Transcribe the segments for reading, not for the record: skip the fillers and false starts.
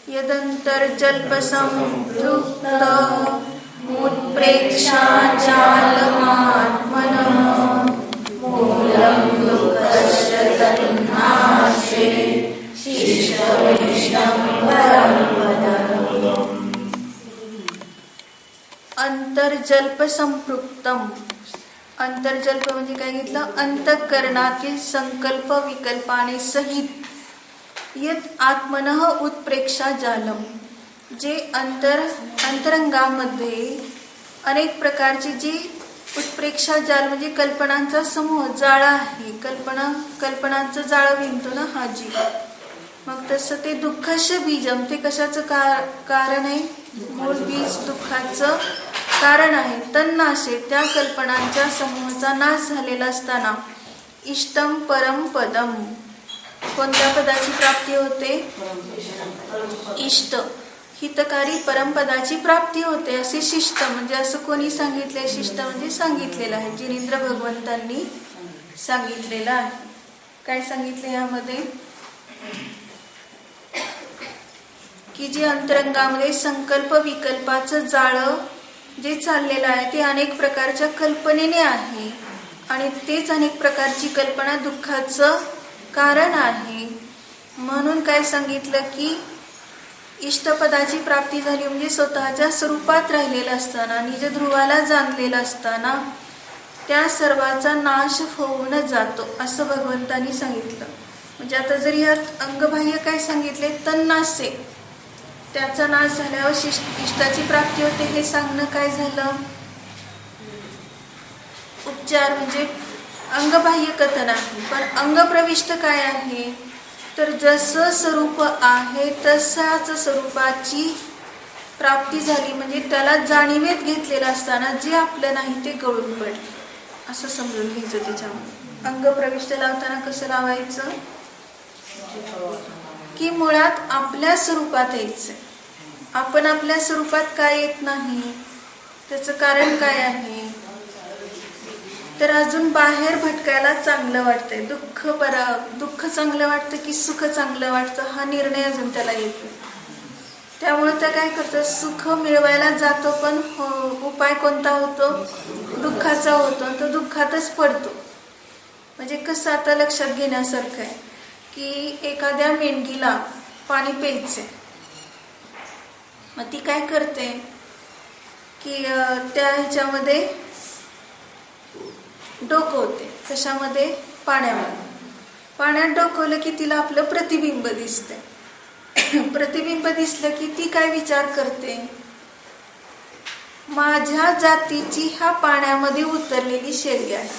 यदन्तर्जल्पसंपृक्त उत्प्रेक्षाजालमात्मनः मूलं दुःखस्य तन्नास्ति शिष्टमिष्टं परं पदम्। अंतर्जल्प संपृक्तम। अंतर्जल्प म्हणजे काय घेतलं? अंतःकरणातील संकल्प विकल्पाने सहित यत आत्मनः उत्प्रेक्षा जालम, जे अंतरंगामध्ये अनेक प्रकारचे जे उत्प्रेक्षा जाल म्हणजे कल्पनांचा समूह जाळा आहे, कल्पनांचं जाळं विणतो ना हा जीव, मग तसं ते दुःखाचं बीजम, ते कशाचं कारण आहे? मूळ बीज दुःखाचं कारण आहे. तन्नाशे, त्या कल्पनांच्या समूहाचा नाश झालेला असताना इष्टम परम पदम, कोणत्या पदाची प्राप्ती होते? इष्ट हितकारी परमपदाची प्राप्ती होते. असे शिष्ट म्हणजे असं कोणी सांगितले? शिष्ट म्हणजे सांगितलेलं आहे, जिनेंद्र भगवंतांनी सांगितलेलं आहे. काय सांगितले यामध्ये? की जे अंतरंगामध्ये संकल्प विकल्पाचं जाळं जे चाललेलं आहे ते अनेक प्रकारच्या कल्पनेने आहे आणि तेच अनेक प्रकारची कल्पना दुःखाचं कारण आहे. म्हणून काय सांगितलं की इष्टपदाची प्राप्ती झाली म्हणजे स्वतःच्या स्वरूपात राहिलेलं असताना, निज ध्रुवाला जाणलेलं असताना त्या सर्वाचा नाश होऊन जातो असं भगवंतांनी सांगितलं. म्हणजे आता जरी यात अंगबाह्य काय सांगितले? तन्नासे, त्याचा नाश झाल्यावर इष्टाची प्राप्ती होते हे सांगणं काय झालं? उपचार म्हणजे अंगबाह्य कथन आहे. पण अंगप्रविष्ट काय आहे? तर जसं स्वरूप आहे तसाच स्वरूपाची प्राप्ती झाली म्हणजे त्याला जाणीवेत घेतलेलं असताना जे आपलं नाही ते गळून पडलं असं समजून घ्यायचं. त्याच्यामध्ये अंगप्रविष्ट लावताना कसं लावायचं? की मुळात आपल्या स्वरूपात यायचं. आपण आपल्या स्वरूपात काय येत नाही? त्याचं कारण काय आहे? तर अजून बाहेर भटकायला चांगलं वाटतंय, दुःख चांगलं वाटतं की सुख चांगलं वाटतं हा निर्णय अजून त्याला येतो. त्यामुळे त्या काय करतं? सुख मिळवायला जातो पण उपाय कोणता होतो? दुःखाचा होतो, तो दुःखातच पडतो. म्हणजे कसं आता लक्षात घेण्यासारखं आहे की एखाद्या मेंढीला पाणी प्यायचे, मग ती काय करते की त्या ह्याच्यामध्ये डोकवते. कशामध्ये? पाण्यामध्ये. पाण्यात डोकवलं की तिला आपलं प्रतिबिंब दिसते. प्रतिबिंब दिसलं की ती काय विचार करते? माझ्या जातीची ह्या पाण्यामध्ये उतरलेली शेळी आहे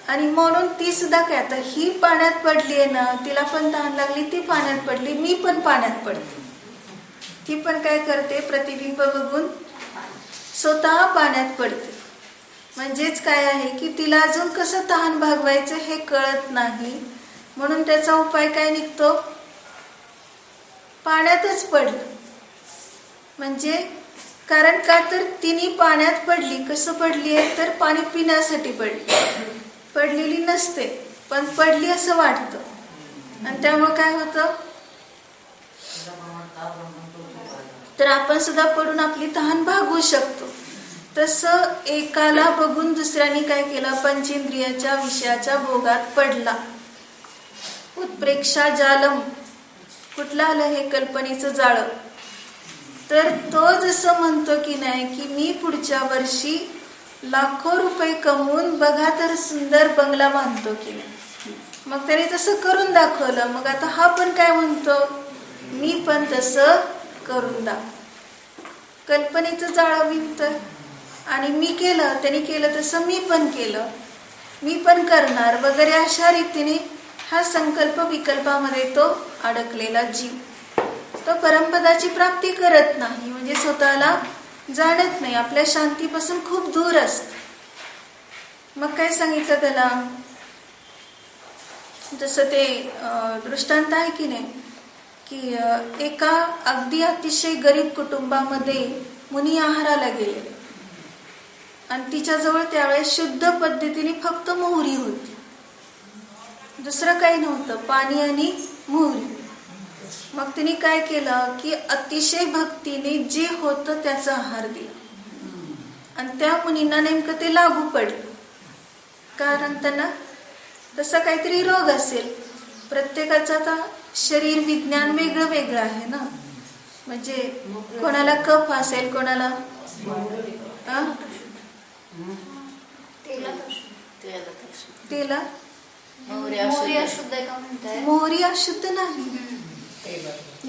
आणि म्हणून ती सुद्धा काय, आता ही पाण्यात पडली आहे ना, तिला पण तहान लागली, ती पाण्यात पडली, मी पण पाण्यात पडते. ती पण काय करते? प्रतिबिंब बघून स्वतः पाण्यात पडते. म्हणजेच काय आहे की तिला अजून कसं तहान भागवायचं हे कळत नाही, म्हणून त्याचा उपाय काय निघतो? पाण्यातच पडलं. म्हणजे कारण का? तर तिने पाण्यात पडली. कसं पडली आहे? तर पाणी पिण्यासाठी पडलेली नसते, पण पडली असं वाटतं आणि त्यामुळे काय होतं? तर आपण सुद्धा पडून आपली तहान भागवू शकतो. तसं एकाला बघून दुसऱ्याने काय केलं? पंचेंद्रियाच्या विषयाच्या भोगात पडला. उत्प्रेक्षा जालम, कुठलं आलं हे? कल्पनेचं जाळं. तर तो जसं म्हणतो की नाही की मी पुढच्या वर्षी लाखो रुपये कमवून बघा तर सुंदर बंगला बांधतो की नाही, मग त्याने तसं करून दाखवलं. मग आता हा पण काय म्हणतो? मी पण तसं करून दाखव. कल्पनेचं जाळं विणतोय आणि मी केलं, त्याने केलं तसं मी पण केलं, मी पण करणार वगैरे अशा रीतीने हा संकल्प विकल्पामध्ये तो अडकलेला जीव तो परमपदाची प्राप्ती करत नाही. म्हणजे स्वतःला जाणत नाही, आपल्या शांतीपासून खूप दूर असत. मग काय सांगितलं त्याला? जसं ते दृष्टांत आहे की नाही की एका अगदी अतिशय गरीब कुटुंबामध्ये मुनी आहाराला गेले आणि तिच्याजवळ त्यावेळेस शुद्ध पद्धतीने फक्त मोहरी होती, दुसरं काही नव्हतं, पाणी आणि मोहरी. मग तिने काय केलं की अतिशय भक्तीने जे होतं त्याचा आहार दिला. आणि त्या मुनींना नेमकं ते लागू पडलं, कारण त्यांना तसा काहीतरी रोग असेल. प्रत्येकाचं आता शरीर विज्ञान वेगळं वेगळं आहे ना. म्हणजे कोणाला कफ असेल, कोणाला तेला मोहरी अशुद्ध नाही.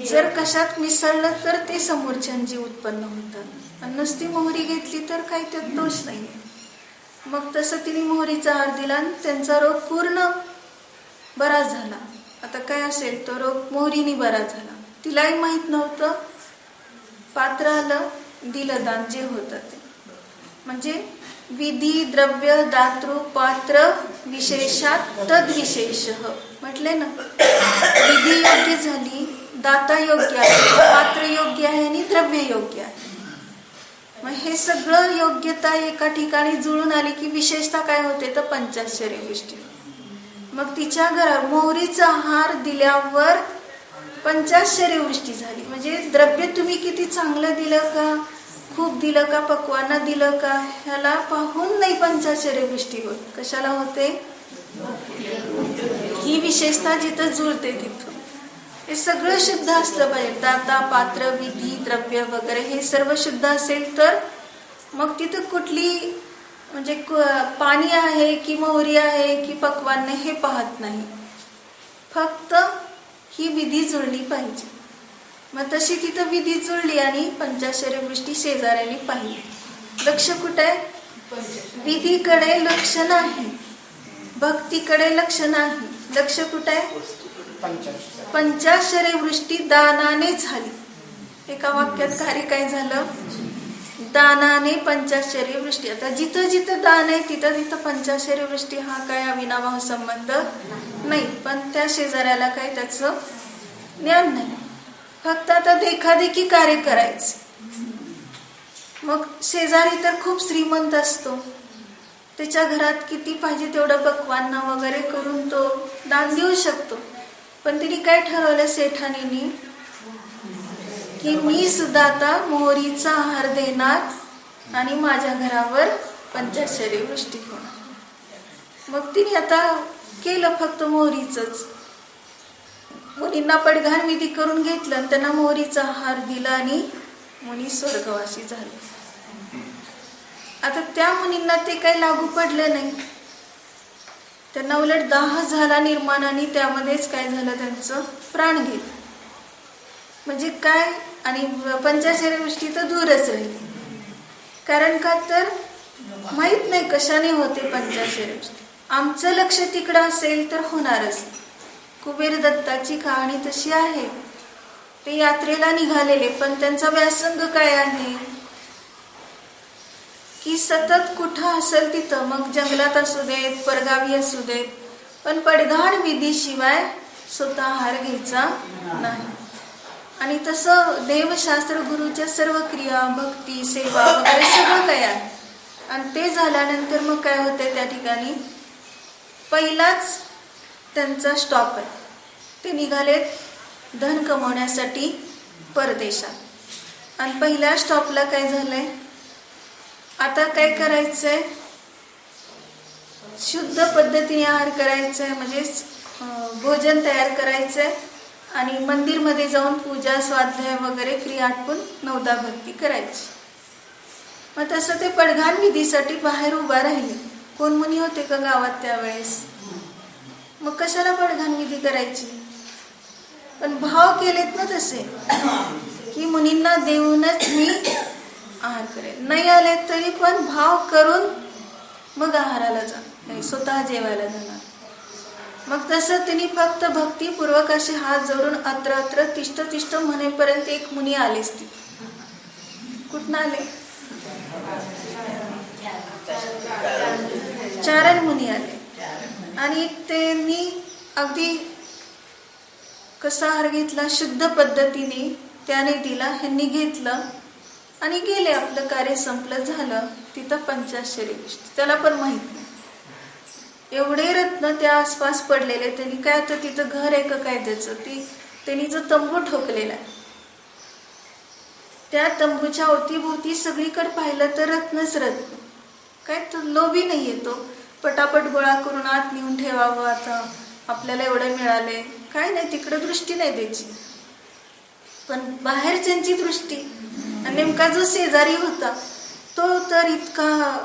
जर कशात मिसळलं तर ते समोरच्यांची उत्पन्न होतात. आणि नुसती मोहरी घेतली तर काही त्यात दोष नाही. मग तसं तिने मोहरीचा आहार दिला आणि त्यांचा रोग पूर्ण बरा झाला. आता काय असेल तो रोग मोहरीने बरा झाला. तिलाही माहित नव्हतं. पात्र आलं, दिलं दान जे होतं ते. म्हणजे विधी द्रव्य दातृ पात्र विशेषात तद्विशेष म्हटले ना. विधी योग्य झाली, दाता योग्य आहे, पात्र योग्य आहे आणि द्रव्य योग्य आहे. मग हे सगळं योग्यता एका ठिकाणी जुळून आली की विशेषता काय होते तर पंचाश्चर्य वृष्टी. मग तिच्या घरावर मोहरीचा आहार दिल्यावर पंचाश्चर्य वृष्टी झाली. म्हणजे द्रव्य तुम्ही किती चांगलं दिलं का, खूप दिलं का, पक्वानं दिलं का, ह्याला पाहून नाही पंचाश्चर्य वृष्टी होत. कशाला होते? ही विशेषता जिथं जुळते तिथं हे सगळं शुद्ध असलं पाहिजे. दाता पात्र विधी द्रव्य वगैरे हे सर्व शुद्ध असेल तर मग तिथं कुठली म्हणजे पाणी आहे की मोहरी आहे की पक्वान हे पाहत नाही. फक्त ही विधी जुळली पाहिजे. मग तशी तिथं विधी जुळली आणि पंचाश्चर्य वृष्टी शेजाऱ्याने पाहिली. लक्ष कुठे आहे? विधीकडे लक्ष नाही, भक्तीकडे लक्ष नाही. लक्ष कुठे आहे? पंचाश्चर्य वृष्टी दानाने झाली. एका वाक्यात कार्य काय झालं? दानाने पंचाश्चर्य वृष्टी. आता जिथं जिथं दान आहे तिथं तिथं पंचाश्चर्य वृष्टी हा काय अविनाभाव संबंध नाही. पण त्या शेजाऱ्याला काय त्याचं ज्ञान नाही. फक्त आता देखादेखी कार्य करायचं. मग शेजारी तर खूप श्रीमंत असतो, त्याच्या घरात किती पाहिजे तेवढं पक्वान्न वगैरे करून तो दान देऊ शकतो. पण तिने काय ठरवलं सेठानीने की मी सुद्धा आता मोहरीचा आहार देणार आणि माझ्या घरावर पंचाश्चर्य वृष्टी होणार. मग तिने आता केलं फक्त मोहरीचंच. मुनींना पडघाण विधी करून घेतलं आणि त्यांना मोहरीचा आहार दिला आणि मुनी स्वर्गवासी झाले. आता त्या मुनींना ते काही लागू पडलं नाही. त्यांना उलट दाह झाला निर्माण आणि त्यामध्येच काय झालं, त्यांचं प्राण गेलं. म्हणजे काय, आणि पंचाश्चर्य वृष्टी तर दूरच राहिली. कारण का तर माहित नाही कशाने होते पंचाश्चर्य वृष्टी. आमचं लक्ष तिकडं असेल तर होणारच. कुबेर दत्ताची कहाणी तशी आहे. ते यात्रेला निघालेले, पण त्यांचा व्यासंग काय आहे की सतत कुठं असेल तिथं, मग जंगलात असू देत, परगावी असू देत, पण पडघाण विधीशिवाय स्वतः आहार घ्यायचा नाही. आणि तसं देवशास्त्र गुरुच्या सर्व क्रिया भक्ती सेवा वगैरे सगळं काय आहे. आणि ते झाल्यानंतर मग काय होते त्या ठिकाणी पहिलाच त्यांचा स्टॉप आहे. ते निघालेत धन कमवण्यासाठी परदेशात. आणि पहिल्या स्टॉपला काय झालंय, आता काय करायचंय, शुद्ध पद्धतीने आहार करायचंय. म्हणजेच भोजन तयार करायचंय आणि मंदिरमध्ये जाऊन पूजा स्वाध्याय वगैरे क्रिया आटपून नवदा भक्ती करायची. मग तसं ते पडघाण विधीसाठी बाहेर उभा राहिले. कोण मुनी होते का गावात त्यावेळेस? मग कशाला पडघाण विधी करायची? पण भाव केलेत ना तसे की मुनींना देऊनच मी आहार करेल. नाही आले तरी पण भाव करून मग आहाराला जा, स्वतः जेवायला जाणार. मग तसं तिने फक्त भक्तीपूर्वक असे हात जोडून अत्र अत्र तिष्ठ तिष्ठ म्हणेपर्यंत एक मुनी आलेच. ती कुठं आले? चारण मुनी आले. आणि त्यांनी अगदी कसा आहार घेतला, शुद्ध पद्धतीने त्याने दिला. ह्यांनी घेतलं आणि गेले, आपलं कार्य संपलं, झालं. तिथं पंचाश्चर्य वृष्टी. त्याला पण माहित नाही. एवढे रत्न त्या आसपास पडलेले, त्यांनी काय आता तिथं घर आहे का काय त्याचं, ती त्यांनी जो तंबू ठोकलेला आहे त्या तंबूच्या अवतीभोवती सगळीकडे पाहिलं तर रत्नच रत्न. काय तो लोभी नाहीये, तो पटापट गोळा करून आत नेऊन ठेवावं, आता आपल्याला एवढं मिळालंय, काय नाही, तिकडे दृष्टी नाही द्यायची. पण बाहेरच्यांची दृष्टी, आणि नेमका जो शेजारी होता तो तर इतका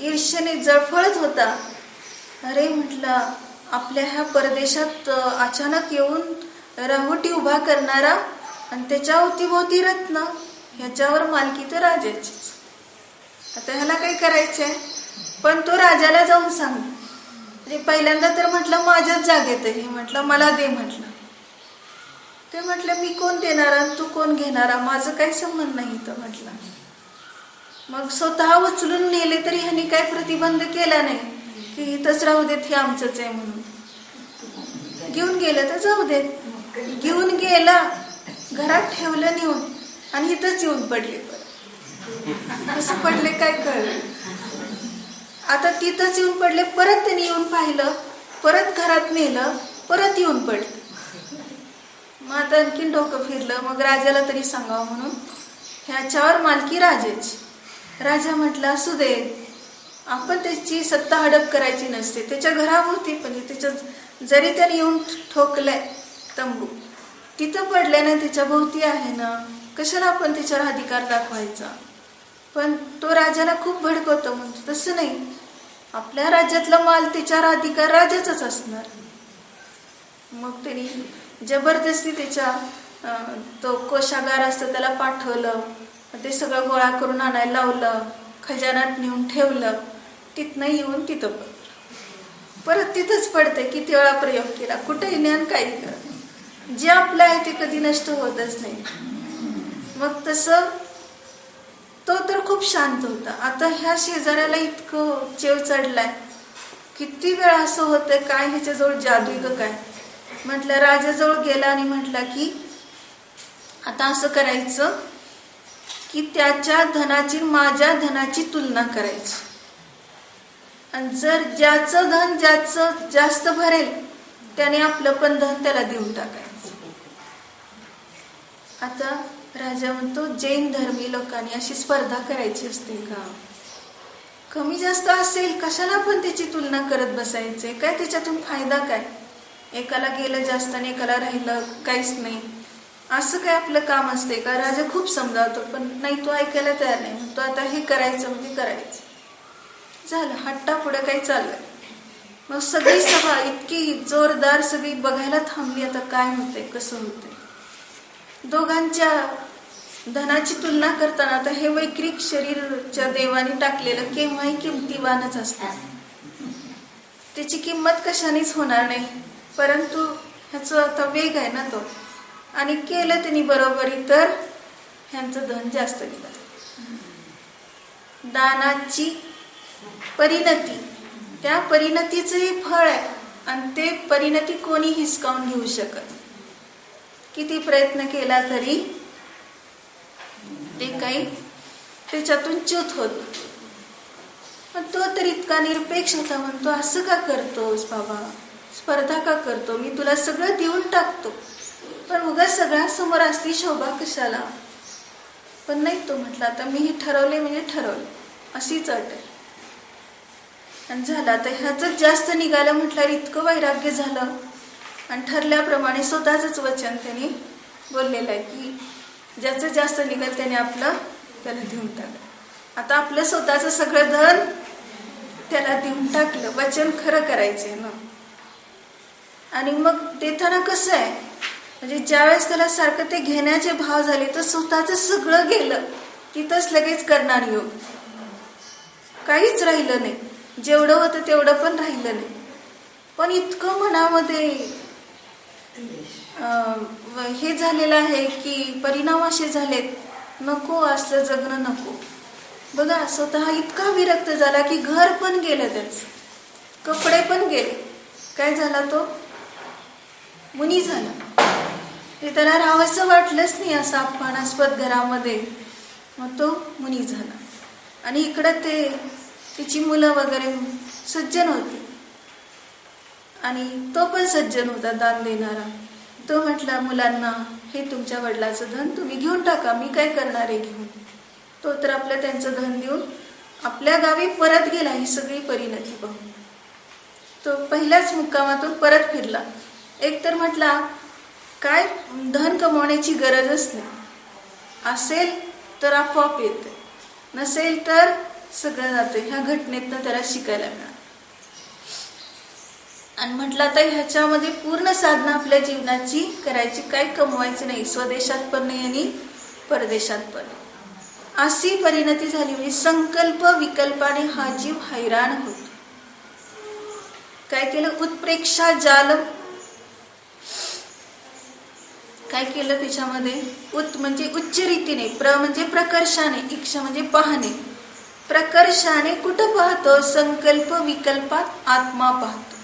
ईर्ष्येने जळफळत होता. अरे म्हटलं, आपल्या ह्या परदेशात अचानक येऊन राहुटी उभा करणारा आणि त्याच्या अवतीभोवती रत्न, ह्याच्यावर मालकी तर राजाचीच. आता ह्याला काय करायचंय? पण तो राजाला जाऊन सांग. म्हणजे पहिल्यांदा तर म्हटलं माझ्याच जागेत आहे, म्हटलं मला दे म्हटलं. ते म्हटलं मी कोण देणारा, तू कोण घेणारा, माझं काही संबंध नाही तर म्हटलं. मग स्वतः उचलून नेले तरी ह्यांनी काय प्रतिबंध केला नाही की इथंच राहू देत, हे आमचंच आहे म्हणून. घेऊन गेलं तर जाऊ देत. घेऊन गेला, घरात ठेवलं नेऊन, आणि इथंच येऊन पडले. कसं पडले काय कळलं. आता तिथंच येऊन पडले. परत त्यांनी येऊन पाहिलं, परत घरात नेलं, परत येऊन पडले. मग आता आणखीन डोकं फिरलं. मग राजाला तरी सांगावं म्हणून ह्याच्यावर मालकी राजाची. राजा म्हटलं असू दे, आपण त्याची सत्ता हडप करायची नसते. त्याच्या घराभोवती पण त्याच्या जरी त्याने येऊन ठोकलंय तंबू, तिथं पडलंय ना, त्याच्या भोवती आहे ना, कशाला आपण त्याच्यावर अधिकार दाखवायचा. पण तो राजाला खूप भडकवतो. म्हणजे तसं नाही, आपल्या राज्यातला माल त्याच्यावर अधिकार राजाचाच असणार. मग त्यांनी जबरदस्ती त्याच्या तो कोशागार असतो त्याला पाठवलं. ते सगळं गोळा करून आणायला लावलं, खजानात नेऊन ठेवलं. तिथनं येऊन तिथं परत तिथंच पडते. किती वेळा प्रयोग केला, कुठेही ज्ञान काही कर, जे आपलं आहे ते कधी नष्ट होतच नाही. मग तसं तो तर खूप शांत होता. आता ह्या शेजाऱ्याला इतकं चेव चढलाय, किती वेळा असं होतंय काय ह्याच्याजवळ जादू का काय. म्हटलं राजाजवळ गेला आणि म्हटला की आता असं करायचं की त्याच्या धनाची माझ्या धनाची तुलना करायची, आणि जर ज्याचं धन ज्याचं जास्त भरेल त्याने आपलं पण धन त्याला देऊन टाकायचं. आता राजा म्हणतो जैन धर्मी लोकांनी अशी स्पर्धा करायची असते का? कमी जास्त असेल कशाला पण त्याची तुलना करत बसायचे, काय त्याच्यातून फायदा काय? एकाला गेलं जास्त आणि एकाला राहिलं काहीच नाही, असं काय आपलं काम असते का? राजा खूप समजावतो पण नाही, तो ऐकायला तयार नाही. म्हणतो आता हे करायचं म्हणजे करायचं. झालं, हट्टा पुढे काही चाललं. मग सगळी सभा इतकी जोरदार सगळी बघायला थांबली. आता काय होतंय, कसं होतंय. दोघांच्या धनाची तुलना करताना आता हे वैक्रिक शरीरच्या देवाने टाकलेलं केव्हाही किमतीवानच असतं, त्याची किंमत कशानेच होणार नाही. परंतु ह्याचा आता वेग आहे ना तो, आणि केलं त्यांनी बरोबरी तर ह्यांचं धन जास्त दिलं. दानाची परिणती, त्या परिणतीचं हे फळ आहे, आणि ते परिणती कोणी हिसकावून घेऊ शकत. किती प्रयत्न केला तरी ते काही त्याच्यातून च्युत होत. पण तो तर इतका निरपेक्ष होता. म्हणतो असं का करतोस बाबा, स्पर्धा का करतो, मी तुला सगळं देऊन टाकतो, पण उगाच सगळ्या समोर असली शोभा कशाला. पण नाही, तो म्हटला आता मी हे ठरवले म्हणजे ठरवले, अशीच अट आहे. आणि झालं आता ह्याच जास्त निघालं म्हटल्यावर इतकं वैराग्य झालं, आणि ठरल्याप्रमाणे स्वतःच वचन त्यांनी बोललेलं आहे की ज्याचं जास्त निघाल त्याने आपलं त्याला देऊन टाकलं. आता आपलं स्वतःचं सगळं धन त्याला देऊन टाकलं. वचन खरं करायचंय ना. आणि मग देताना कसं आहे, म्हणजे ज्यावेळेस त्याला सारखं ते घेण्याचे भाव झाले तर स्वतःच सगळं गेलं, तिथंच लगेच करणार योग, काहीच राहिलं नाही. जेवढं होतं तेवढं पण राहिलं नाही. पण इतकं मनामध्ये हे झालेलं आहे की परिणाम असे झालेत, नको असलं जगणं नको. बघा, स्वतः इतका विरक्त झाला की घर पण गेलं, त्याच कपडे पण गेले. काय झाला, तो मुनी झाला. ते त्याला राहावंसं वाटलंच नाही असं अपमानास्पद घरामध्ये. मग तो मुनी झाला. आणि इकडं तिची मुलं वगैरे सज्जन होती, आणि तो पण सज्जन होता, दान देणारा. तो म्हटला मुलांना, हे तुमच्या वडिलाचं धन तुम्ही घेऊन टाका, मी काय करणार आहे घेऊन. तो तर आपलं त्यांचं धन देऊन आपल्या गावी परत गेला. ही सगळी परिणती पाहून तो पहिल्याच मुक्कामातून परत फिरला. एक तर म्हटला, काय धन कमवण्याची गरजच नाही, असेल तर आपोआप येते, नसेल तर सगळं जातं. ह्या घटनेतनं त्याला शिकायला मिळालं. आणि म्हटलं आता ह्याच्यामध्ये पूर्ण साधना आपल्या जीवनाची करायची, काय कमवायचं नाही, स्वदेशात पण नाही आणि परदेशात पण. अशी परिणती झाली. म्हणजे संकल्प विकल्पाने हा जीव हैराण होतो. काय केलं, उत्प्रेक्षा जाल, काय केलं त्याच्यामध्ये, उत म्हणजे उच्च रीतीने, प्र म्हणजे प्रकर्षाने, इक्षा म्हणजे पाहणे, प्रकर्षाने कुठं पाहतो, संकल्प विकल्पात आत्मा पाहतो.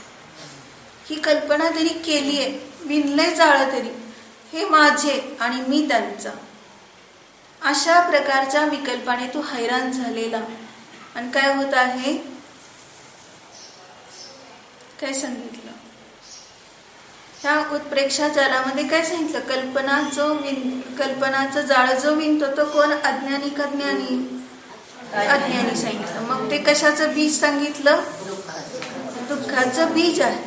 ही कल्पना तरी केली आहे, विणलंय जाळं तरी, हे माझे आणि मी त्यांचा, अशा प्रकारच्या विकल्पाने तो हैराण झालेला. आणि काय होत आहे, काय सांगितलं ह्या उत्प्रेक्षा जालामध्ये, काय सांगितलं, कल्पनाचं जाळं जो विणतो तो कोण, अज्ञानी का ज्ञानी, अज्ञानी सांगितलं. मग ते कशाचं बीज सांगितलं, दुःखाचं बीज आहे.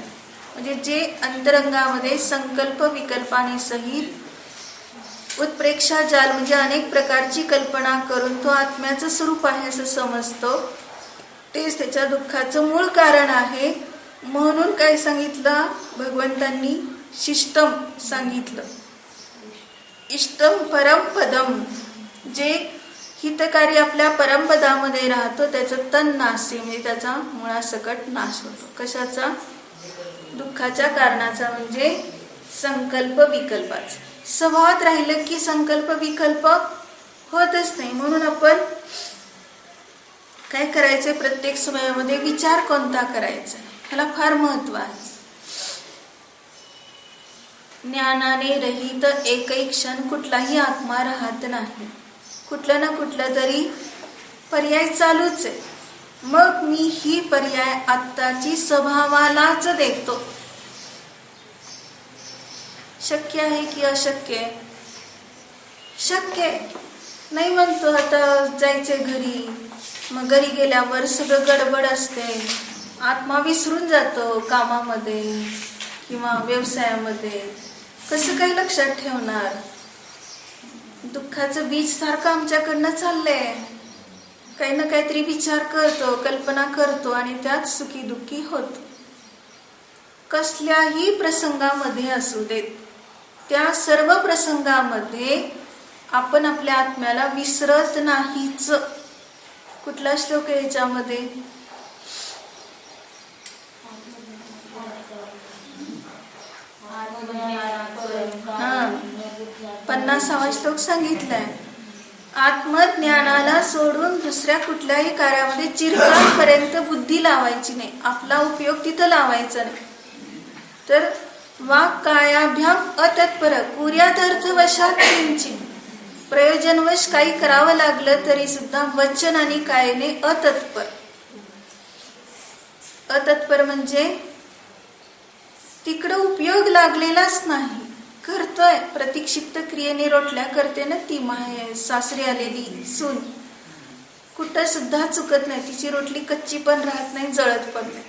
म्हणजे जे अंतरंगामध्ये संकल्प विकल्पाने सहित उत्प्रेक्षा जाल म्हणजे अनेक प्रकारची कल्पना करून तो आत्म्याचं स्वरूप आहे असं समजतो, तेच त्याच्या दुःखाचं मूळ कारण आहे. म्हणून काय सांगितलं भगवंतांनी, शिष्टम सांगितलं, इष्टम परमपदम, जे हितकारी आपल्या परमपदामध्ये राहतो त्याचं तन नासे, म्हणजे त्याचा मुळासकट नाश होतो. कशाचा, दुःखाच्या कारणाचा, म्हणजे संकल्प विकल्पाचा. स्वभावात राहिलं की संकल्प विकल्प होतच नाही. म्हणून आपण काय करायचंय, प्रत्येक समयामध्ये विचार कोणता करायचा, ह्याला फार महत्व आहे. ज्ञानाने रहित एकही क्षण कुठलाही आत्मा राहत नाही. कुठलं ना कुठलं तरी पर्याय चालूच आहे. मग मी ही पर्याय आत्ताची स्वभावालाच देतो. शक्य आहे की अशक्य आहे, शक्य आहे. नाही म्हणतो आता जायचे घरी, मग घरी गेल्यावर सगळं गडबड असते, आत्मा विसरून जातो कामामध्ये किंवा व्यवसायामध्ये, कसं काही लक्षात ठेवणार. दुःखाचं बीज सारखं आमच्याकडनं चाललंय, काही ना काहीतरी विचार करतो, कल्पना करतो आणि त्यात सुखी दुःखी होतो. कसल्याही प्रसंगामध्ये असू देत, त्या सर्व प्रसंगामध्ये आपण आपल्या आत्म्याला विसरत नाहीच. कुठला श्लोक आहे याच्यामध्ये, हा 50वा श्लोक सांगितलाय. आत्मज्ञानाला सोडून दुसऱ्या कुठल्याही कार्यामध्ये चिरकालपर्यंत बुद्धी लावायची नाही, आपला उपयोग तिथं लावायचा नाही. तर वाक् कायाभ्याम अतत्पर, कुर्यादर्थवशात किंचित, प्रयोजनवश काही करावं लागलं तरी सुद्धा वचन आणि कायाने अतत्पर. अतत्पर म्हणजे तिकडं उपयोग लागलेलाच नाही, करतोय, प्रतिक्षिप्त क्रियेने रोटल्या करते ना ती सासरी आलेली सून, कुठं सुद्धा चुकत नाही. तिची रोटली कच्ची पण राहत नाही, जळत पण नाही,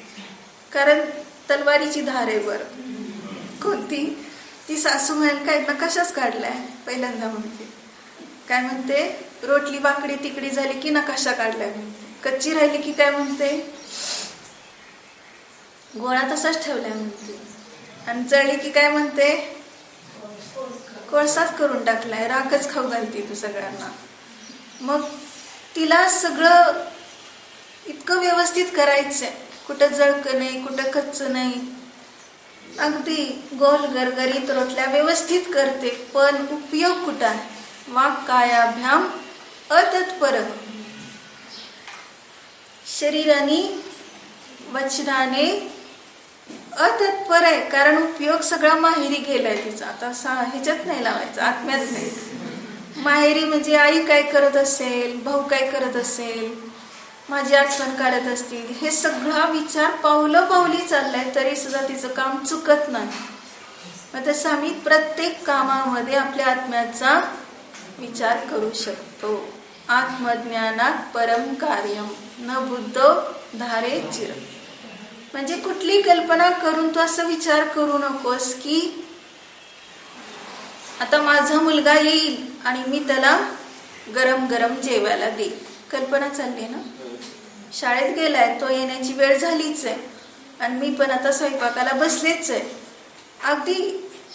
कारण तलवारीची धार आहे. बरं कोणती, ती सासू म्हणाल काय नकाशाच काढलाय, पहिल्यांदा म्हणते, काय म्हणते, रोटली वाकडी तिकडी झाली की नकाशा काढलाय म्हणते, कच्ची राहिली की काय म्हणते, गोळा तसाच ठेवलाय म्हणते, आणि जळली की काय म्हणते, कोळसाच करून टाकलाय, राखच खाऊ घालते तू सगळ्यांना. मग तिला सगळं इतकं व्यवस्थित करायचंय, कुठं जळक नाही, कुठं कच्च नाही, अगदी गोल गरगरीत रोटल्या व्यवस्थित करते, पण उपयोग कुठं आहे. वाक् कायाभ्याम अतत्पर, शरीराने वचनाने अतत्पर आहे, कारण उपयोग सगळा माहेरी गेलाय तिचा. आता ह्याच्यात नाही लावायचा, आत्म्यात नाही. माहेरी म्हणजे आई काय करत असेल, भाऊ काय करत असेल, माझी आठवण काढत असतील, हे सगळा विचार पावलं पावली चाललाय, तरी सुद्धा तिचं काम चुकत नाही. मग तसं आम्ही प्रत्येक कामामध्ये आपल्या आत्म्याचा विचार करू शकतो. आत्मज्ञानात परम कार्यम न बुद्धो धारे चिर. म्हणजे कुठली कल्पना करून तू असं विचार करू नकोस की आता माझा मुलगा येईल आणि मी त्याला गरम गरम जेवायला देईल. कल्पना चालली ना. शाळेत गेलाय, तो येण्याची वेळ झालीच आहे आणि मी पण आता स्वयंपाकाला बसलेच आहे. अगदी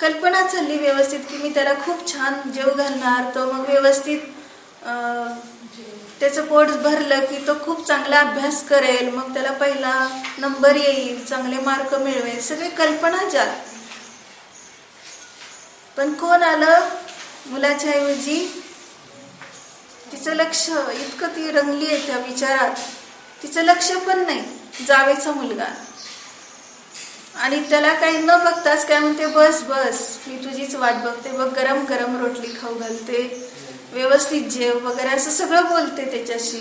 कल्पना चालली व्यवस्थित की मी त्याला खूप छान जेव घालणार, तो मग व्यवस्थित त्याचं पोट भरलं की तो खूप चांगला अभ्यास करेल, मग त्याला पहिला नंबर येईल, चांगले मार्क मिळवेल, सगळे कल्पना जाल. पण कोण आलं मुलाच्या ऐवजी तिचं लक्ष इतकं ती रंगली आहे त्या विचारात, तिचं लक्ष पण नाही जावेचा मुलगा. आणि त्याला काही न बघताच काय म्हणते, बस बस मी तुझीच वाट बघते, बघ गरम गरम रोटली खाऊ घालते, व्यवस्थित जेव वगैरे असं सगळं बोलते त्याच्याशी.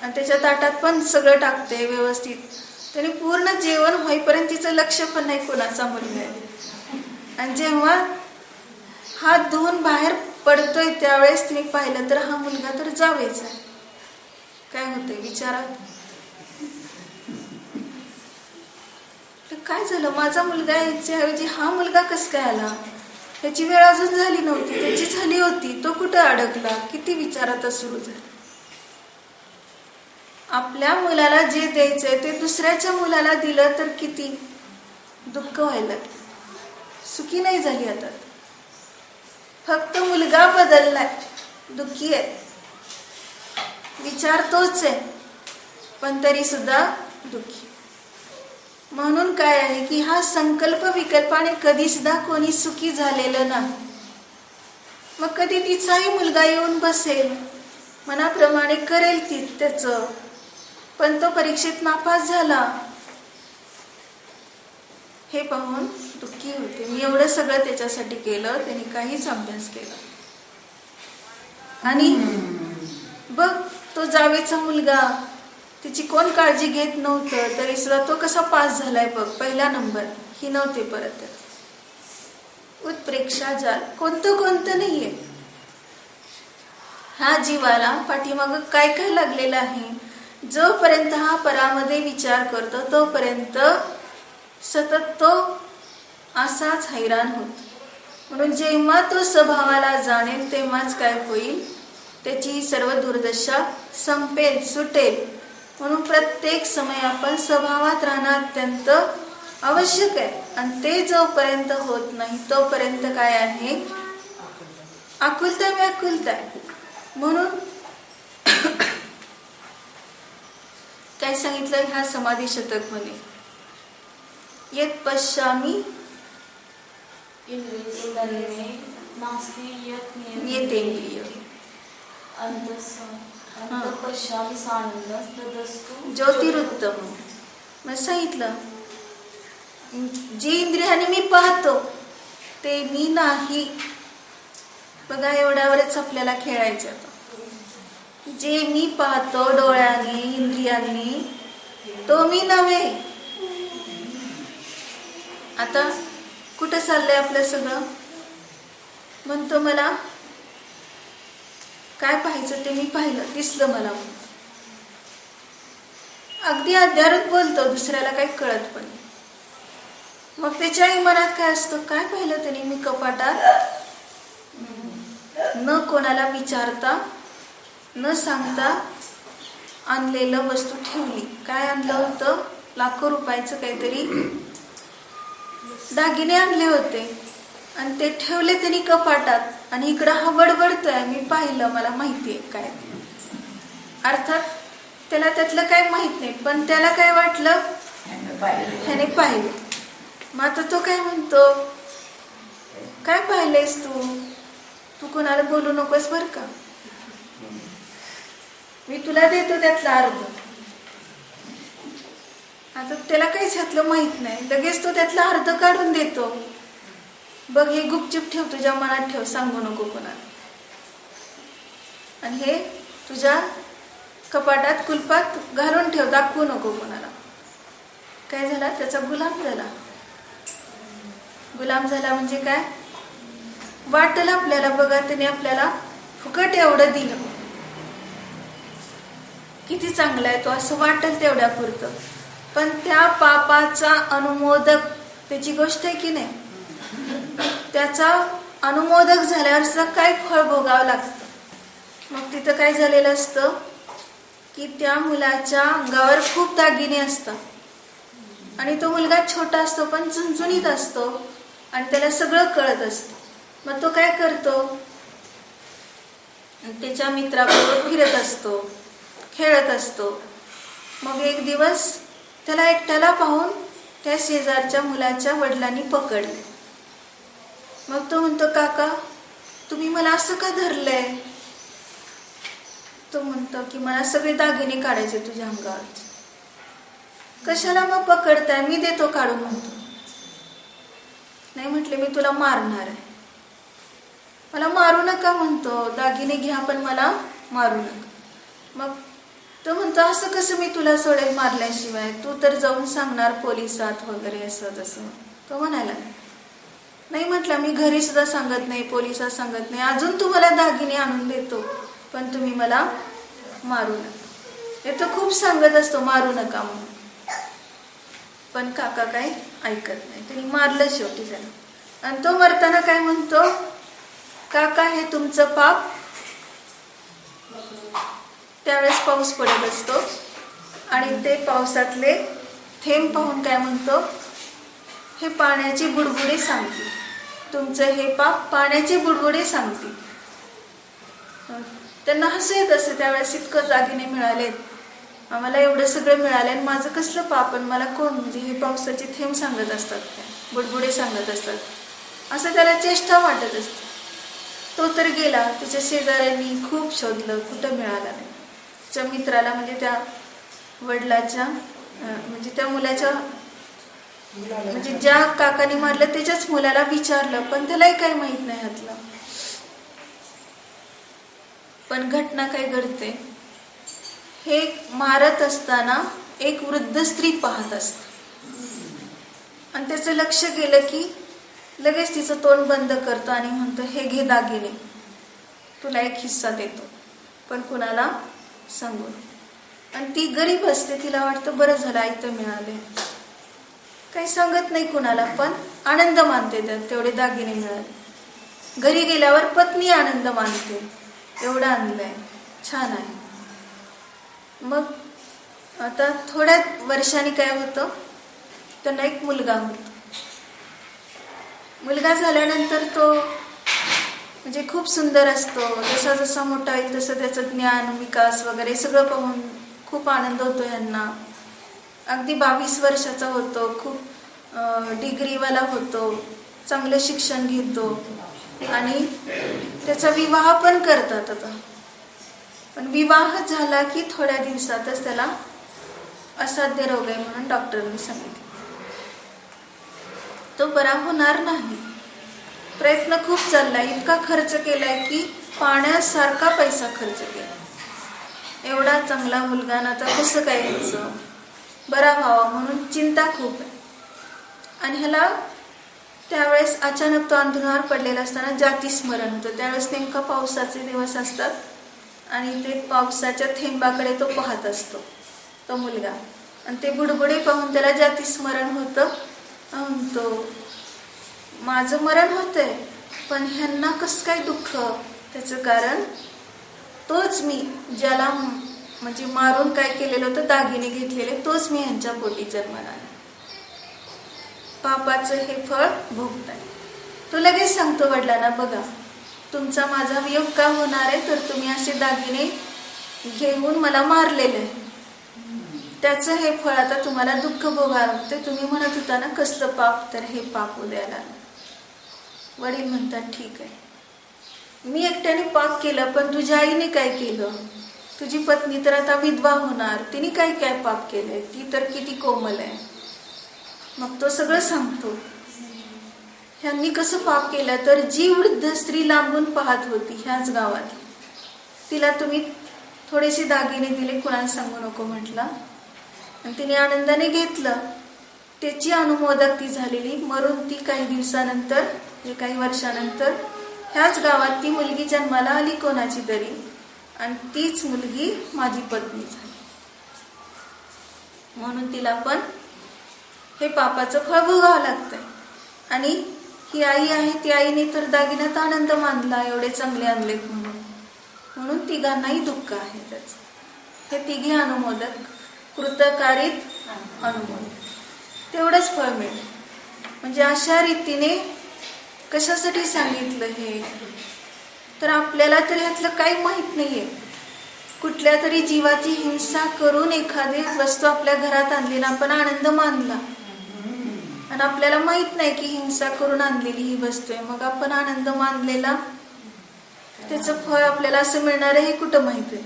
आणि त्याच्या ताटात पण सगळं टाकते व्यवस्थित. त्याने पूर्ण जेवण होईपर्यंत तिचं लक्ष पण नाही कोणाचा मुलगा आहे. आणि जेव्हा हात धुवून बाहेर पडतोय त्यावेळेस तिने पाहिलं तर हा मुलगा तर जावेचा आहे. काय होतंय विचारात, काय झालं, माझा मुलगा याच्याऐवजी हा मुलगा कस काय आला, त्याची वेळ अजून झाली नव्हती, त्याची झाली होती, तो कुठं अडकला, किती विचारातच सुरू झालं. आपल्या मुलाला जे द्यायचंय ते दुसऱ्याच्या मुलाला दिलं तर किती दुःख व्हायला. सुखी नाही झाली आता, फक्त मुलगा बदललाय, दुःखी आहे. विचार तोच आहे पण तरी सुद्धा दुःखी. म्हणून काय आहे की हा संकल्प विकल्पाने कधी सुद्धा कोणी सुखी झालेलं नाही. मग कधी तिचाही मुलगा येऊन बसेल, मनाप्रमाणे करेल ती त्याचं, पण तो परीक्षेत नापास झाला हे पाहून दुःखी होते. मी एवढं सगळं त्याच्यासाठी केलं, त्याने काहीच अभ्यास केला. आणि बघ तो जावेचा मुलगा, तिची कोण काळजी घेत नव्हतं तरी सुद्धा तो कसा पास झालाय बघ, पहिला नंबर. ही नव्हते परत. उत्प्रेक्षा जाल कोणतं कोणतं नाहीये. ह्या जीवाला पाठीमागं काय काय लागलेलं आहे. जोपर्यंत हा परामध्ये विचार करतो तोपर्यंत सतत तो असाच हैराण होतो. म्हणून जेव्हा तो स्वभावाला जाणेल तेव्हाच काय होईल, त्याची सर्व दुर्दशा संपेल, सुटेल. म्हणून प्रत्येक समय आपण स्वभावात राहणं अत्यंत आवश्यक आहे. आणि ते जोपर्यंत होत नाही तोपर्यंत काय आहे, आकुलता व्याकुलता. म्हणून काय सांगितलं ह्या समाधी शतक मध्ये, येत पश्यामी येतेंद्रिय ज्योतिरुत्तम. मग सांगितलं जे इंद्रियाने मी पाहतो ते मी नाही. बघा एवढ्यावरच आपल्याला खेळायचं. जे मी पाहतो डोळ्याने इंद्रियांनी तो मी नव्हे. आता कुठं चाललंय आपलं सगळं. म्हणतो मला काय पाहायचं ते मी पाहिलं, दिसलं मला. अगदी अध्यारोत बोलतो, दुसऱ्याला काही कळत पण. मग त्याच्याही मनात काय असतं, काय पाहिलं त्याने मी कपाटात, न कोणाला विचारता न सांगता आणलेलं वस्तू ठेवली. काय आणलं होतं, लाखो रुपयाचं काहीतरी दागिने आणले होते आणि ते ठेवले त्यांनी कपाटात. आणि इकडं हा बडबडतोय, मी पाहिलं, मला माहितीये काय. अर्थात त्याला त्यातलं काय माहित नाही, पण त्याला काय वाटलं, ह्याने पाहिलं. मग आता तो काय म्हणतो, काय पाहिलंयस तू, तू कोणाला बोलू नकोस बर का, मी तुला देतो त्यातला अर्ध. आता त्याला काहीच ह्यातलं माहित नाही, लगेच तो त्यातला अर्ध काढून देतो. बघ हे गुपचूप ठेव, तुझ्या मनात ठेव, सांगू नको कोणाला. आणि हे तुझ्या कपाटात कुलपात घालून ठेव, दाखवू नको कोणाला. काय झाला, त्याचा गुलाम झाला. गुलाम झाला म्हणजे काय? वाटेल आपल्याला, बघा त्याने आपल्याला फुकट एवढं दिलं, किती चांगला आहे तो, असं वाटेल तेवढ्या पुरतं. पण त्या पापाचा अनुमोदक त्याची गोष्ट आहे की नाही, त्याचा अनुमोदक झाल्यावर काय फळ भोगावं लागतं. मग तिथं काय झालेलं असतं की त्या मुलाच्या अंगावर खूप दागिने असतात आणि तो मुलगा छोटा असतो पण झणझणीत असतो आणि त्याला सगळं कळत असतं. मग तो काय करतो, त्याच्या मित्राबरोबर फिरत असतो, खेळत असतो. मग एक दिवस त्याला एकट्याला पाहून त्या शेजारच्या मुलाच्या वडिलांनी पकडले. मग तो म्हणतो, काका तुम्ही मला असं का धरलंय? तो म्हणतो की मला सगळे दागिने काढायचे तुझ्या अंगावरचे. कशाला मग पकडताय, मी देतो काढून. म्हणतो, नाही म्हटले मी तुला मारणार आहे. मला मारू नका म्हणतो, दागिने घ्या पण मला मारू नका. मग तो म्हणतो, असं कसं मी तुला सोडेल मारल्याशिवाय, तू तर जाऊन सांगणार पोलिसात वगैरे असं तसं. तो म्हणाला, नाही म्हटलं मी घरी सुद्धा सांगत नाही, पोलिसात सांगत नाही, अजून तुम्हाला दागिने आणून देतो पण तुम्ही मला मारू नका. हे तो खूप सांगत असतो मारू नका म्हणून, पण काका काही ऐकत नाही. त्यांनी मारलं शेवटी त्याला. आणि तो मरताना काय म्हणतो, काका हे तुमचं पाप. त्यावेळेस पाऊस पडत असतो आणि ते पावसातले थेंब पाहून काय म्हणतो, हे पाण्याची बुडबुडे सांगते, तुमचं हे पाप पाण्याची बुडबुडे सांगते. त्यांना हसू येत असते त्यावेळेस, इतकं दागिने मिळालेत, आम्हाला एवढं सगळं मिळालं आणि माझं कसलं पाप, आणि मला कोण, म्हणजे हे पावसाचे थेंब सांगत असतात, बुडबुडे सांगत असतात, असं त्याला चेष्टा वाटत असते. तो तर गेला, त्याच्या शेजाऱ्यांनी खूप शोधलं, कुठं मिळाला नाही. त्याच्या मित्राला म्हणजे त्या वडिलाच्या म्हणजे त्या मुलाच्या म्हणजे ज्या काकाने मारलं त्याच्याच मुलाला विचारलं, पण त्यालाही काही माहित नाही ह्यातलं. पण घटना काय घडते, हे मारत असताना एक वृद्ध स्त्री पाहत असते आणि त्याचं लक्ष गेलं की लगेच तिचं तोंड बंद करतो आणि म्हणतो, हे घे दागिने, तुला एक हिस्सा देतो, पण कुणाला सांगू. आणि ती गरीब असते, तिला वाटतं बरं झालं इथं मिळाले, काही सांगत नाही कुणाला, पण आनंद मानते त्यात तेवढे दागिने मिळाले. घरी गेल्यावर पत्नी आनंद मानते, एवढं आणलंय, छान आहे. मग आता थोड्या वर्षांनी काय होतं, त्यांना एक मुलगा होतो. मुलगा झाल्यानंतर तो म्हणजे खूप सुंदर असतो, जसा जसा मोठा होईल तसं त्याचं ज्ञान विकास वगैरे सगळं पाहून खूप आनंद होतो यांना. अगदी 22 वर्षाचा होतो, खूप डिग्रीवाला होतो, चांगलं शिक्षण घेतो आणि त्याचा विवाह पण करतात आता. पण विवाह झाला की थोड्या दिवसातच त्याला असाध्य रोग आहे म्हणून डॉक्टरांनी सांगितलं. तो बरा होणार नाही. प्रयत्न खूप चाललाय, इतका खर्च केलाय की पाण्यासारखा पैसा खर्च केला. एवढा चांगला मुलगा ना, आता कसं काय व्हायचं, बरा व्हावा म्हणून चिंता खूप आहे. आणि ह्याला त्यावेळेस अचानक तो अंथरुणावर पडलेला असताना जाती स्मरण होतं. त्यावेळेस नेमका पावसाचे दिवस असतात आणि ते पावसाच्या थेंबाकडे तो पाहत असतो तो मुलगा, आणि ते बुडबुडे पाहून त्याला जाती स्मरण होतं. म्हणतो, माझं मरण होतंय पण ह्यांना कसं काय दुःख, त्याचं कारण तोच मी ज्याला म्हणजे मारून काय केलेलं होतं, दागिने घेतलेले, तोच मी ह्यांच्या पोटी जन्माला आले. पापाचं हे फळ भोगताय. तो लगेच सांगतो वडिलांना, बघा तुमचा माझा वियोग का होणार आहे, तर तुम्ही असे दागिने घेऊन मला मारलेले आहे, त्याचं हे फळ आता तुम्हाला दुःख भोगावं लागते. तुम्ही म्हणत होता ना कसलं पाप, तर हे पाप उद्याला. वडील म्हणतात, ठीक आहे, मी एकट्याने पाप केलं, पण तुझ्या आईने काय केलं, तुझी पत्नी तर आता विधवा होणार, तिने काय काय पाप केलंय, ती तर किती कोमल आहे. मग तो सगळं सांगतो. ह्यांनी कसं पाप केलं, तर जी वृद्ध स्त्री लांबून पाहत होती ह्याच गावात, तिला तुम्ही थोडेसे दागिने दिले, कुणाला सांगू नको म्हटलं, आणि तिने आनंदाने घेतलं. त्याची अनुमोदक ती झालेली. मरून ती काही दिवसानंतर म्हणजे काही वर्षानंतर ह्याच गावात ती मुलगी जन्माला आली कोणाची तरी, आणि तीच मुलगी माझी पत्नी झाली. म्हणून तिला पण हे पापाचं फळ भोगावं लागतंय. आणि ही आई आहे, ती आईने तर दागिन्यात आनंद मानला, एवढे चांगले आणलेत म्हणून तिघांनाही दुःख आहे त्याचं. हे तिघी अनुमोदक, कृतकारित अनुमोदक, तेवढंच फळ मिळेल. म्हणजे अशा रीतीने कशासाठी सांगितलं हे, तर आपल्याला तर ह्यातलं काही माहित नाहीये. कुठल्या तरी जीवाची हिंसा करून एखादी वस्तू आपल्या घरात आणली ना, आपण आनंद मानला, आणि आपल्याला माहित नाही की हिंसा करून आणलेली ही वस्तू आहे, मग आपण आनंद मानलेला त्याचं फळ आपल्याला असं मिळणार आहे हे कुठं माहित आहे.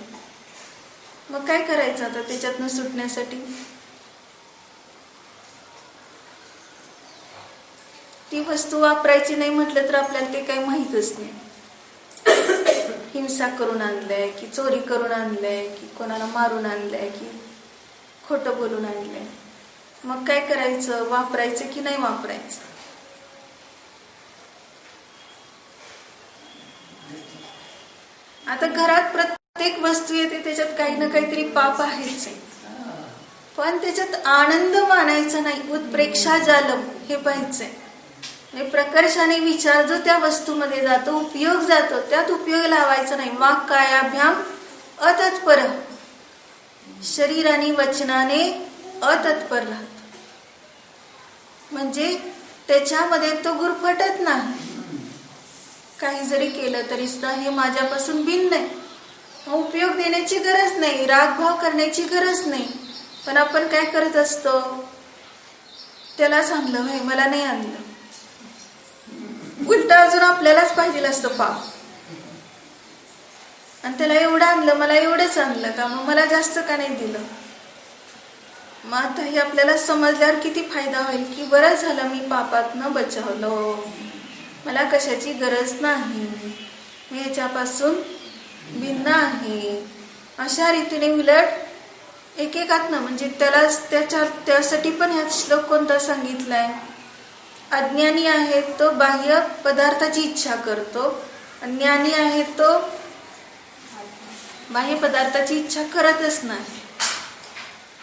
मग काय करायचं आता त्याच्यातनं सुटण्यासाठी? ती वस्तू वापरायची नाही म्हटलं तर आपल्याला ते काही माहीतच नाही. हिंसा करून आणलंय की चोरी करून आणलंय की कोणाला मारून आणलंय की खोटं बोलून आणलंय, मग काय करायचं? वापरायचं की नाही वापरायचं? आता घरात प्रत्येक वस्तू येते, त्याच्यात काही ना काहीतरी पाप आहेच, पण त्याच्यात आनंद मानायचा नाही. उत्प्रेक्षा जालम हे पाहायचंय. प्रकर्षाने विचार जो त्या वस्तूमध्ये जातो, उपयोग जातो, त्यात उपयोग लावायचा नाही. वाक् कायाभ्याम अतत्पर, शरीर आणि वचनाने अतत्पर राहतो. म्हणजे त्याच्यामध्ये तो गुरफटत नाही. काही जरी केलं तरी सुद्धा हे माझ्यापासून भिन्न आहे, उपयोग देण्याची गरज नाही, रागभाव करण्याची गरज नाही. पण आपण काय करत असतो? त्यालाच आणलं भाई, मला नाही आणलं. उलट अजून आपल्यालाच पाहिजे असतं पाप. आणि त्याला एवढं आणलं, मला एवढंच आणलं का, मग मला जास्त का नाही दिलं? मग आता हे आपल्याला समजल्यावर किती फायदा होईल की बरं झालं मी पापातनं बचावलो, मला कशाची गरज नाही, मी याच्यापासून भिन्न आहे. अशा रीतीने उलट एकेकातनं म्हणजे त्यासाठी पण ह्यात श्लोक कोणता सांगितलाय? अज्ञानी आहे तो बाह्य पदार्थाची इच्छा करतो, ज्ञानी आहे तो बाह्य पदार्थाची इच्छा करतच नाही.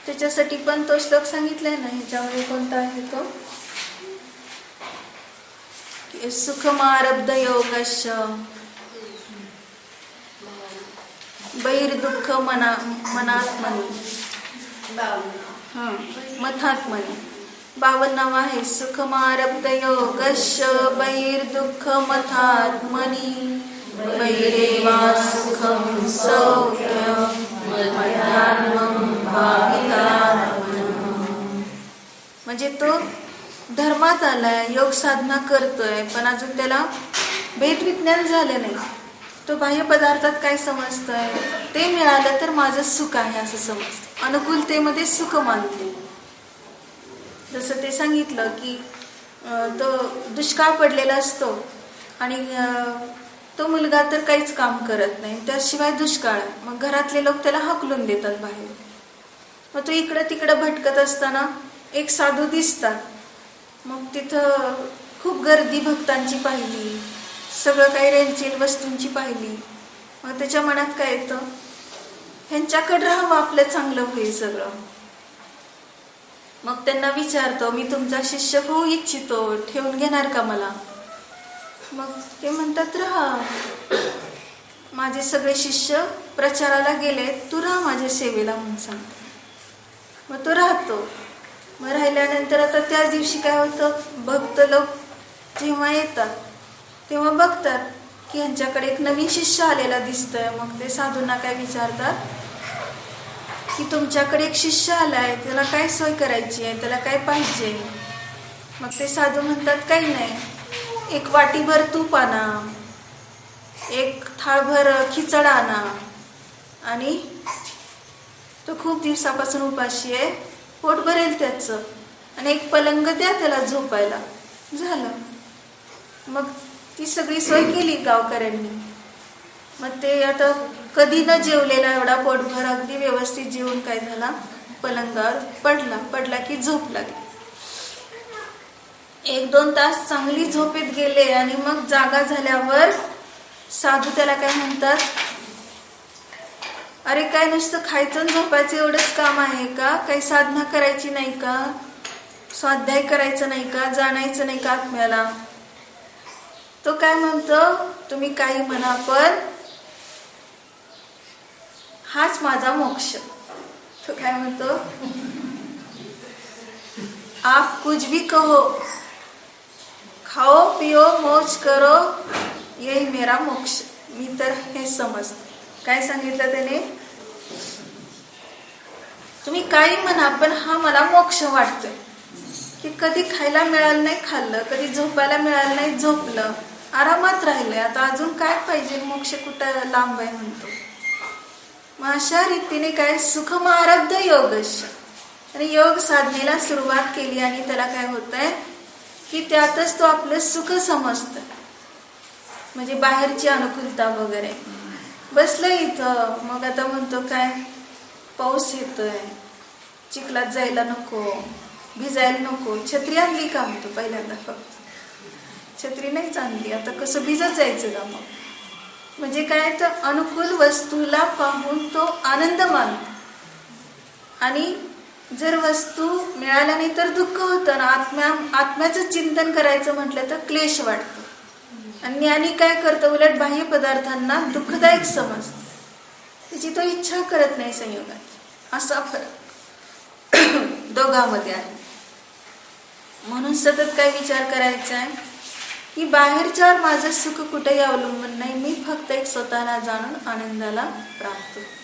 त्याच्यासाठी पण तो श्लोक सांगितलाय ना. ह्याच्यामध्ये कोणता आहे तो? सुखमारब्ध योगश बहिर्दुःख मनात्मनी मथात्मनी. 52 आहे. सुखमारब्ध योगश बहिर्दुःख मथात्मनी बहिरेवा सुखम सौख्यम मध्यात्मं भावितात्मन. म्हणजे तो धर्मात आलाय, योग साधना करतोय, पण अजून त्याला भेद विज्ञान झालं नाही. तो बाह्य पदार्थात काय समजतोय? ते मिळालं तर माझं सुख आहे असं समजतं, अनुकूलतेमध्ये सुख मानते. जसं ते सांगितलं की तो दुष्काळ पडलेला असतो आणि तो मुलगा तर काहीच काम करत नाही, त्याशिवाय दुष्काळ आहे. मग घरातले लोक त्याला हाकलून देतात बाहेर. मग तो इकडं तिकडं भटकत असताना एक साधू दिसतात. मग तिथं खूप गर्दी भक्तांची पाहिली, सगळं काही रेंचेल वस्तूंची पाहिली. मग त्याच्या मनात काय येतं? ह्यांच्याकडे राहावं, आपलं चांगलं होईल सगळं. मग त्यांना विचारतो, मी तुमचा शिष्य होऊ इच्छितो, ठेवून घेणार का मला? मग ते म्हणतात, राहा, माझे सगळे शिष्य प्रचाराला गेले, तू राहा माझ्या सेवेला म्हणून सांगतो. मग तो राहतो. मग राहिल्यानंतर आता त्याच दिवशी काय होतं? भक्त लोक जेव्हा येतात तेव्हा बघतात की ह्यांच्याकडे एक नवीन शिष्य आलेला दिसतोय. मग ते साधूंना काय विचारतात की तुमच्याकडे एक शिष्य आलाय, त्याला काय सोय करायची आहे, त्याला काय पाहिजे? मग ते साधू म्हणतात, काही नाही, एक वाटीभर तूप आणा, एक थाळभर खिचडा आणा, आणि तो खूप दिवसापासून उपाशी आहे, पोट भरेल त्याचं, आणि एक पलंग द्या त्याला झोपायला. झालं. मग ती सगळी सोय केली गावकऱ्यांनी. मग ते आता कधी न जेवलेला एवढा पोटभर अगदी व्यवस्थित जेवून काय झाला, पलंगावर पडला की झोप लागली. 1-2 तास चांगली झोपेत गेले आणि मग जागा झाल्यावर साधू त्याला काय म्हणतात, अरे काय नुसतं खायचं आणि झोपायचं एवढंच काम आहे का? काही साधना करायची नाही का? स्वाध्याय करायचं नाही का? जाणायचं नाही का आत्म्याला? तो काय म्हणतो, तुम्ही काही म्हणा पण हाच माझा मोक्ष. तो काय म्हणतो, आप कुछ भी कहो, खाओ पिओ मौज करो, यही मेरा मोक्ष. मी तर हे समजतो. काय सांगितलं त्याने, तुम्ही काही म्हणा पण हा मला मोक्ष वाटतोय. की कधी खायला मिळालं नाही खाल्लं, कधी झोपायला मिळालं नाही झोपलं, आरामात राहिलंय, आता अजून काय पाहिजे, मोक्ष कुठं लांब आहे म्हणतो. मग अशा रीतीने काय सुखमारब्ध योगश, आणि योग साधनेला सुरुवात केली आणि त्याला काय होत आहे की त्यातच तो आपलं सुख समजतं. म्हणजे बाहेरची अनुकूलता वगैरे. बसलं इथं, मग आता म्हणतो काय, पाऊस येतोय, चिखलात जायला नको, भिजायला नको, छत्री आणली का म्हणतो पहिल्यांदा. फक्त छत्री नाहीच आणली, आता कसं भिजत जायचं का मग. म्हणजे काय, तर अनुकूल वस्तूला पाहून तो आनंद मानतो. आणि जर वस्तू मिळाल्या नाही तर दुःख होतं ना. आत्म्याचं चिंतन करायचं म्हटलं तर क्लेश वाटतो. आणि ज्ञानी काय करतं, उलट बाह्य पदार्थांना दुःखदायक समजतं, त्याची तो इच्छा करत नाही संयोगात. असा फरक दोघांमध्ये आहे. म्हणून सतत काय विचार करायचा आहे की बाहेरच्यावर माझं सुख कुठेही अवलंबून नाही, मी फक्त एक स्वतःला जाणून आनंदाला प्राप्त होतो.